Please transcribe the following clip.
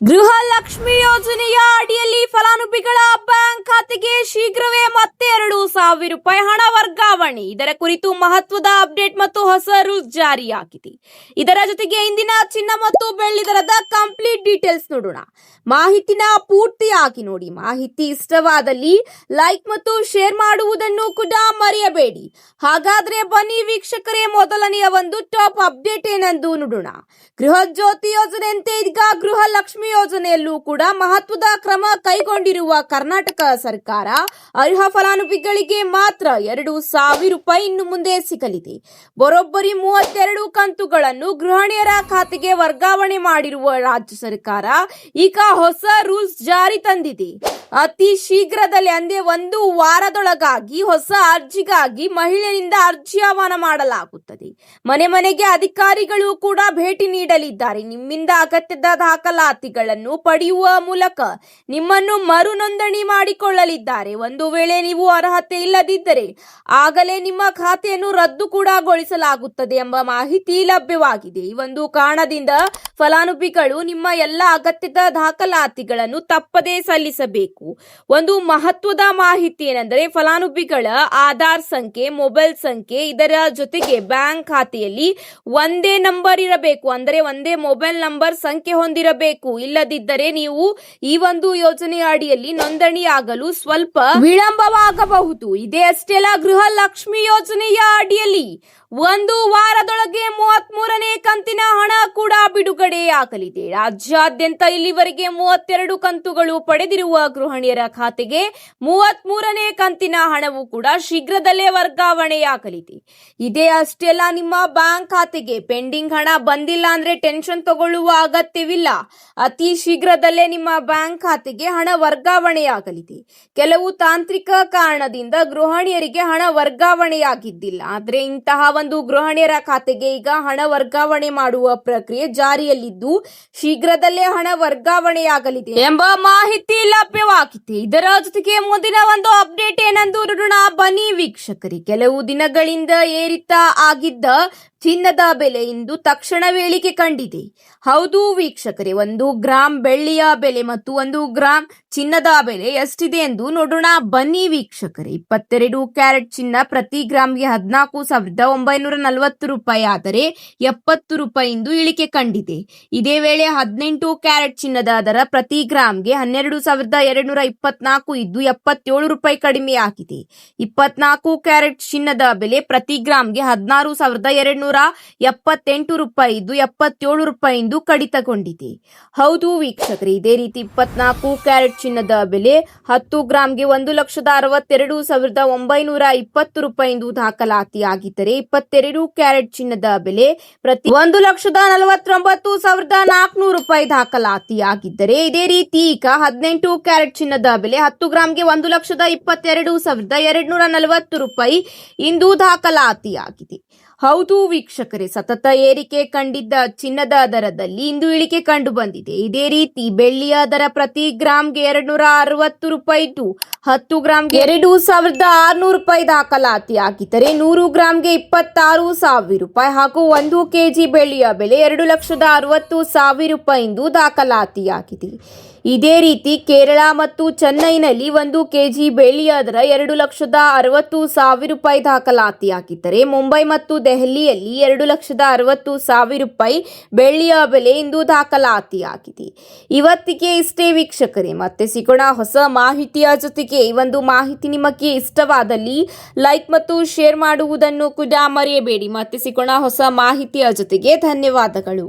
ಗೃಹಲಕ್ಷ್ಮಿ ಯೋಜನೆಯ ಅಡಿಯಲ್ಲಿ ಫಲಾನುಭವಿಗಳ ಬ್ಯಾಂಕ್ ಖಾತೆಗೆ ಶೀಘ್ರವೇ ಮತ್ತೆ 2,000 ರೂಪಾಯಿ ಹಣ ವರ್ಗಾವಣೆ. ಇದರ ಕುರಿತು ಮಹತ್ವದ ಅಪ್ಡೇಟ್ ಮತ್ತು ಹೊಸ ರೂಲ್ಸ್ ಜಾರಿಯಾಗಿದೆ. ಇದರ ಜೊತೆಗೆ ಇಂದಿನ ಚಿನ್ನ ಮತ್ತು ಬೆಳ್ಳಿ ದರದ ಕಂಪ್ಲೀಟ್ ಡೀಟೇಲ್ಸ್ ನೋಡೋಣ. ಮಾಹಿತಿನ ಪೂರ್ತಿಯಾಗಿ ನೋಡಿ. ಮಾಹಿತಿ ಇಷ್ಟವಾದಲ್ಲಿ ಲೈಕ್ ಮತ್ತು ಶೇರ್ ಮಾಡುವುದನ್ನು ಕೂಡ ಮರೆಯಬೇಡಿ. ಹಾಗಾದ್ರೆ ಬನ್ನಿ ವೀಕ್ಷಕರೇ, ಮೊದಲನೆಯ ಒಂದು ಟಾಪ್ ಅಪ್ಡೇಟ್ ಏನೆಂದು ನೋಡೋಣ. ಗೃಹ ಜ್ಯೋತಿ ಯೋಜನೆಯಂತೆ ಈಗ ಗೃಹಲಕ್ಷ್ಮಿ ಯೋಜನೆಯಲ್ಲೂ ಕೂಡ ಮಹತ್ವದ ಕ್ರಮ ಕೈಗೊಂಡಿರುವ ಕರ್ನಾಟಕ ಸರ್ಕಾರ ಅರ್ಹ ಫಲಾನುಭವಿಗಳಿಗೆ ಮಾತ್ರ 2,000 ರೂಪಾಯಿ ಇನ್ನು ಮುಂದೆ ಸಿಗಲಿದೆ. ಬರೋಬ್ಬರಿ 32 ಕಂತುಗಳನ್ನು ಗೃಹಿಣಿಯರ ಖಾತೆಗೆ ವರ್ಗಾವಣೆ ಮಾಡಿರುವ ರಾಜ್ಯ ಸರ್ಕಾರ ಈಗ ಹೊಸ ರೂಲ್ಸ್ ಜಾರಿ ತಂದಿದೆ. ಅತಿ ಶೀಘ್ರದಲ್ಲಿ ಅಂದ್ರೆ 1 ವಾರದೊಳಗಾಗಿ ಹೊಸ ಅರ್ಜಿಗಾಗಿ ಮಹಿಳೆಯಿಂದ ಅರ್ಜಿ ಆಹ್ವಾನ ಮಾಡಲಾಗುತ್ತದೆ. ಮನೆ ಮನೆಗೆ ಅಧಿಕಾರಿಗಳು ಕೂಡ ಭೇಟಿ ನೀಡಲಿದ್ದಾರೆ. ನಿಮ್ಮಿಂದ ಅಗತ್ಯದ ದಾಖಲಾತಿಗಳನ್ನು ಪಡೆಯುವ ಮೂಲಕ ನಿಮ್ಮನ್ನು ಮರು ನೋಂದಣಿ ಮಾಡಿಕೊಳ್ಳಲಿದ್ದಾರೆ. ಒಂದು ವೇಳೆ ನೀವು ಅರ್ಹತೆ ಇಲ್ಲದಿದ್ದರೆ ಆಗಲೇ ನಿಮ್ಮ ಖಾತೆಯನ್ನು ರದ್ದು ಕೂಡ ಗೊಳಿಸಲಾಗುತ್ತದೆ ಎಂಬ ಮಾಹಿತಿ ಲಭ್ಯವಾಗಿದೆ. ಈ ಒಂದು ಕಾರಣದಿಂದ ಫಲಾನುಭವಿಗಳು ನಿಮ್ಮ ಎಲ್ಲ ಅಗತ್ಯದ ದಾಖಲಾತಿಗಳನ್ನು ತಪ್ಪದೇ ಸಲ್ಲಿಸಬೇಕು. ಒಂದು ಮಹತ್ವದ ಮಾಹಿತಿ ಏನೆಂದರೆ, ಫಲಾನುಭವಿಗಳ ಆಧಾರ್ ಸಂಖ್ಯೆ, ಮೊಬೈಲ್ ಸಂಖ್ಯೆ, ಇದರ ಜೊತೆಗೆ ಬ್ಯಾಂಕ್ ಖಾತೆಯಲ್ಲಿ ಒಂದೇ ನಂಬರ್ ಇರಬೇಕು. ಅಂದರೆ ಒಂದೇ ಮೊಬೈಲ್ ನಂಬರ್ ಸಂಖ್ಯೆ ಹೊಂದಿರಬೇಕು. ಇಲ್ಲದಿದ್ದರೆ ನೀವು ಈ ಒಂದು ಯೋಜನೆಯ ಅಡಿಯಲ್ಲಿ ನೋಂದಣಿಯಾಗಲು ಸ್ವಲ್ಪ ವಿಳಂಬವಾಗಬಹುದು. ಇದೇ ಅಷ್ಟೇ ಅಲ್ಲ, ಗೃಹಲಕ್ಷ್ಮಿ ಯೋಜನೆಯ ಅಡಿಯಲ್ಲಿ 1 ವಾರದೊಳಗೆ 33ನೇ ಕಂತಿನ ಹಣ ಕೂಡ ಬಿಡುಗಡೆಯಾಗಲಿದೆ. ರಾಜ್ಯಾದ್ಯಂತ ಇಲ್ಲಿವರೆಗೆ 32 ಕಂತುಗಳು ಪಡೆದಿರುವ ಗೃಹಿಣಿಯರ ಖಾತೆಗೆ 33ನೇ ಕಂತಿನ ಹಣವು ಕೂಡ ಶೀಘ್ರದಲ್ಲೇ ವರ್ಗಾವಣೆಯಾಗಲಿದೆ. ಇದೇ ಅಷ್ಟೇ ಅಲ್ಲ, ನಿಮ್ಮ ಬ್ಯಾಂಕ್ ಖಾತೆಗೆ ಪೆಂಡಿಂಗ್ ಹಣ ಬಂದಿಲ್ಲ ಅಂದ್ರೆ ಟೆನ್ಷನ್ ತಗೊಳ್ಳುವ ಅಗತ್ಯವಿಲ್ಲ. ಅತಿ ಶೀಘ್ರದಲ್ಲೇ ನಿಮ್ಮ ಬ್ಯಾಂಕ್ ಖಾತೆಗೆ ಹಣ ವರ್ಗಾವಣೆಯಾಗಲಿದೆ. ಕೆಲವು ತಾಂತ್ರಿಕ ಕಾರಣದಿಂದ ಗೃಹಿಣಿಯರಿಗೆ ಹಣ ವರ್ಗಾವಣೆಯಾಗಿದ್ದಿಲ್ಲ. ಆದ್ರೆ ಇಂತಹ ಒಂದು ಗೃಹಿಣಿಯರ ಖಾತೆಗೆ ಈಗ ಹಣ ವರ್ಗಾವಣೆ ಮಾಡುವ ಪ್ರಕ್ರಿಯೆ ಜಾರಿಯಲ್ಲಿದ್ದು ಶೀಘ್ರದಲ್ಲೇ ಹಣ ವರ್ಗಾವಣೆಯಾಗಲಿದೆ ಎಂಬ ಮಾಹಿತಿ ಲಭ್ಯವಾಗಿದೆ. ಇದರ ಜೊತೆಗೆ ಮುಂದಿನ ಒಂದು ಅಪ್ಡೇಟ್ ಏನೆಂದು ನೋಡೋಣ. ಬನ್ನಿ ವೀಕ್ಷಕರೇ, ಕೆಲವು ದಿನಗಳಿಂದ ಏರಿತ ಆಗಿದ್ದ ಚಿನ್ನದ ಬೆಲೆ ಇಂದು ತಕ್ಷಣವೇ ಇಳಿಕೆ ಕಂಡಿದೆ. ಹೌದು ವೀಕ್ಷಕರೇ, 1 ಗ್ರಾಂ ಬೆಳ್ಳಿಯ ಬೆಲೆ ಮತ್ತು 1 ಗ್ರಾಂ ಚಿನ್ನದ ಬೆಲೆ ಎಷ್ಟಿದೆ ಎಂದು ನೋಡೋಣ. ಬನ್ನಿ ವೀಕ್ಷಕರೇ, 22 ಕ್ಯಾರೆಟ್ ಚಿನ್ನ ಪ್ರತಿ ಗ್ರಾಂಗೆ 14,940 ರೂಪಾಯಿ ಆದರೆ 70 ರೂಪಾಯಿ ಇಂದು ಇಳಿಕೆ ಕಂಡಿದೆ. ಇದೇ ವೇಳೆ 18 ಕ್ಯಾರೆಟ್ ಚಿನ್ನದ ದರ ಪ್ರತಿ ಗ್ರಾಂಗೆ 12,224 ಇದ್ದು 77 ರೂಪಾಯಿ ಕಡಿಮೆಯಾಗಿದೆ. 24 ಕ್ಯಾರೆಟ್ ಚಿನ್ನದ ಬೆಲೆ ಪ್ರತಿ ಗ್ರಾಂಗೆ 16,278 ರೂಪಾಯಿ ಇದ್ದು 77 ರೂಪಾಯಿ ಇಂದು ಕಡಿತಗೊಂಡಿದೆ. ಹೌದು ವೀಕ್ಷಕರೇ, ಇದೇ ರೀತಿ 24 ಕ್ಯಾರೆಟ್ ಚಿನ್ನದ ಬೆಲೆ 10 ಗ್ರಾಂಗೆ 1,62,920 ರೂಪಾಯಿ ಇಂದು ದಾಖಲಾತಿಯಾಗಿದ್ದರೆ 22 ಕ್ಯಾರೆಟ್ ಚಿನ್ನದ ಬೆಲೆ ಪ್ರತಿ 1,49,400 ರೂಪಾಯಿ ದಾಖಲಾತಿಯಾಗಿದ್ದರೆ, ಇದೇ ರೀತಿ ಈಗ 18 ಕ್ಯಾರೆಟ್ ಚಿನ್ನದ ಬೆಲೆ 10 ಗ್ರಾಂಗೆ 1,22,240 ರೂಪಾಯಿ ಇಂದು ದಾಖಲಾತಿಯಾಗಿದೆ. ಹೌದು ವೀಕ್ಷಕರೇ, ಸತತ ಏರಿಕೆ ಕಂಡಿದ್ದ ಚಿನ್ನದ ದರದಲ್ಲಿ ಇಂದು ಇಳಿಕೆ ಕಂಡು ಬಂದಿದೆ. ಇದೇ ರೀತಿ ಬೆಳ್ಳಿಯ ದರ ಪ್ರತಿ ಗ್ರಾಂಗೆ 260 ರೂಪಾಯಿ ಇದ್ದು 10 ಗ್ರಾಂಗೆ 2,600 ರೂಪಾಯಿ ದಾಖಲಾತಿಯಾಗಿದ್ದರೆ 100 ಗ್ರಾಂಗೆ 26,000 ರೂಪಾಯಿ ಹಾಗೂ 1 ಕೆಜಿ ಬೆಳ್ಳಿಯ ಬೆಲೆ 2,60,000 ರೂಪಾಯಿ ಇಂದು ದಾಖಲಾತಿಯಾಗಿದೆ. ಇದೇ ರೀತಿ ಕೇರಳ ಮತ್ತು ಚೆನ್ನೈನಲ್ಲಿ 1 ಕೆಜಿ ಬೆಳ್ಳಿಯ ದರ 2,60,000 ರೂಪಾಯಿ ದಾಖಲಾತಿಯಾಗಿದ್ದರೆ ಮುಂಬೈ ಮತ್ತು ದೆಹಲಿಯಲ್ಲಿ 2,60,000 ರೂಪಾಯಿ ಬೆಳ್ಳಿಯ ಬೆಲೆ ಇಂದು ದಾಖಲಾತಿಯಾಗಿದೆ. ಇವತ್ತಿಗೆ ಇಷ್ಟೇ ವೀಕ್ಷಕರೇ, ಮತ್ತೆ ಸಿಗೋಣ ಹೊಸ ಮಾಹಿತಿಯ ಜೊತೆಗೆ. ಈ ಒಂದು ಮಾಹಿತಿ ನಿಮಗೆ ಇಷ್ಟವಾದಲ್ಲಿ ಲೈಕ್ ಮತ್ತು ಶೇರ್ ಮಾಡುವುದನ್ನು ಕೂಡ ಮರೆಯಬೇಡಿ. ಮತ್ತೆ ಸಿಗೋಣ ಹೊಸ ಮಾಹಿತಿಯ ಜೊತೆಗೆ. ಧನ್ಯವಾದಗಳು.